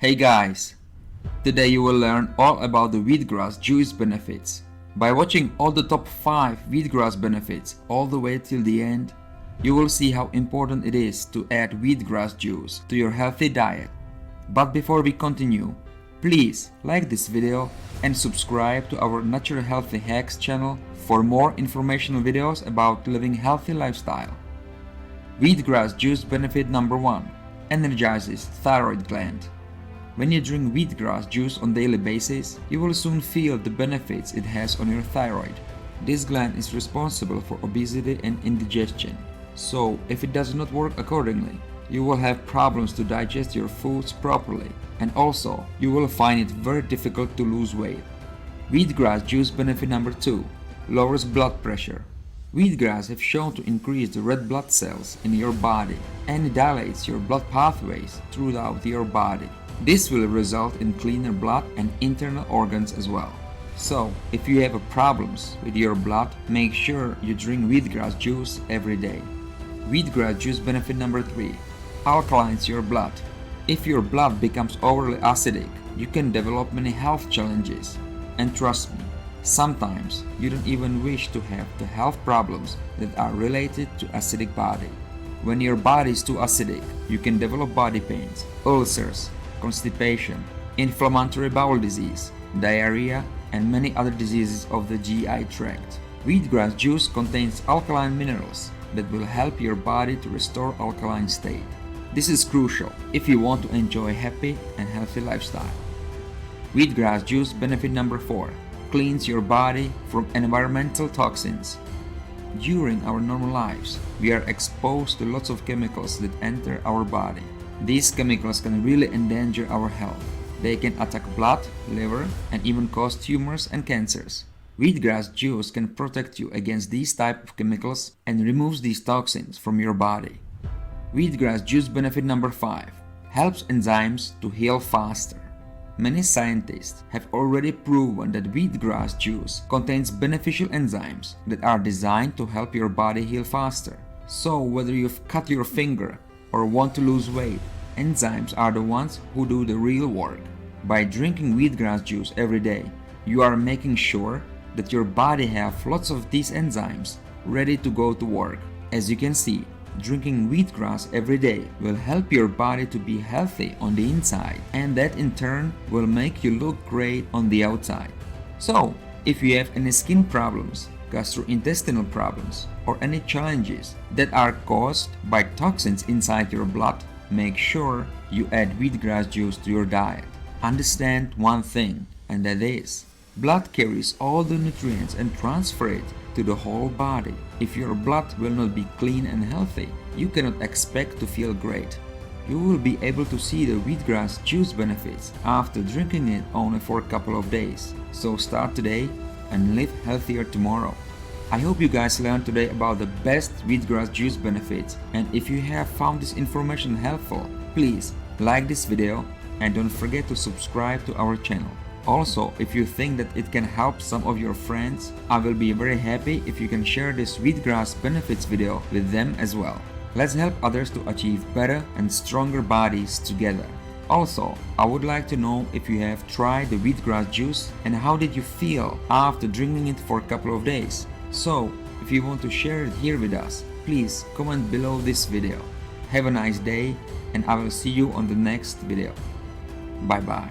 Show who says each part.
Speaker 1: Hey guys! Today you will learn all about the wheatgrass juice benefits. By watching all the top 5 wheatgrass benefits all the way till the end, you will see how important it is to add wheatgrass juice to your healthy diet. But before we continue, please like this video and subscribe to our Natural Healthy Hacks channel for more informational videos about living healthy lifestyle. Wheatgrass juice benefit number 1: energizes thyroid gland. When you drink wheatgrass juice on daily basis, you will soon feel the benefits it has on your thyroid. This gland is responsible for obesity and indigestion. So, if it does not work accordingly, you will have problems to digest your foods properly, and also you will find it very difficult to lose weight. Wheatgrass juice benefit number 2: lowers blood pressure. Wheatgrass have shown to increase the red blood cells in your body and dilates your blood pathways throughout your body. This will result in cleaner blood and internal organs as well. So, if you have problems with your blood, make sure you drink wheatgrass juice every day. Wheatgrass juice benefit number 3: alkalines your blood. If your blood becomes overly acidic, you can develop many health challenges. And trust me, sometimes you don't even wish to have the health problems that are related to acidic body. When your body is too acidic, you can develop body pains, ulcers, constipation, inflammatory bowel disease, diarrhea, and many other diseases of the GI tract. Wheatgrass juice contains alkaline minerals that will help your body to restore alkaline state. This is crucial if you want to enjoy a happy and healthy lifestyle. Wheatgrass juice benefit number 4: cleans your body from environmental toxins. During our normal lives, we are exposed to lots of chemicals that enter our body. These chemicals can really endanger our health. They can attack blood, liver, and even cause tumors and cancers. Wheatgrass juice can protect you against these type of chemicals and removes these toxins from your body. Wheatgrass juice benefit number 5: helps enzymes to heal faster. Many scientists have already proven that wheatgrass juice contains beneficial enzymes that are designed to help your body heal faster. So whether you've cut your finger or want to lose weight, enzymes are the ones who do the real work. By drinking wheatgrass juice every day, you are making sure that your body have lots of these enzymes ready to go to work. As you can see, drinking wheatgrass every day will help your body to be healthy on the inside, and that in turn will make you look great on the outside. So, if you have any skin problems, gastrointestinal problems, or any challenges that are caused by toxins inside your blood, make sure you add wheatgrass juice to your diet. Understand one thing, and that is, blood carries all the nutrients and transfer it to the whole body. If your blood will not be clean and healthy, you cannot expect to feel great. You will be able to see the wheatgrass juice benefits after drinking it only for a couple of days. So start today and live healthier tomorrow. I hope you guys learned today about the best wheatgrass juice benefits, and if you have found this information helpful, please like this video and don't forget to subscribe to our channel. Also, if you think that it can help some of your friends, I will be very happy if you can share this wheatgrass benefits video with them as well. Let's help others to achieve better and stronger bodies together. Also, I would like to know if you have tried the wheatgrass juice and how did you feel after drinking it for a couple of days. So, if you want to share it here with us, please comment below this video. Have a nice day, and I will see you on the next video. Bye bye.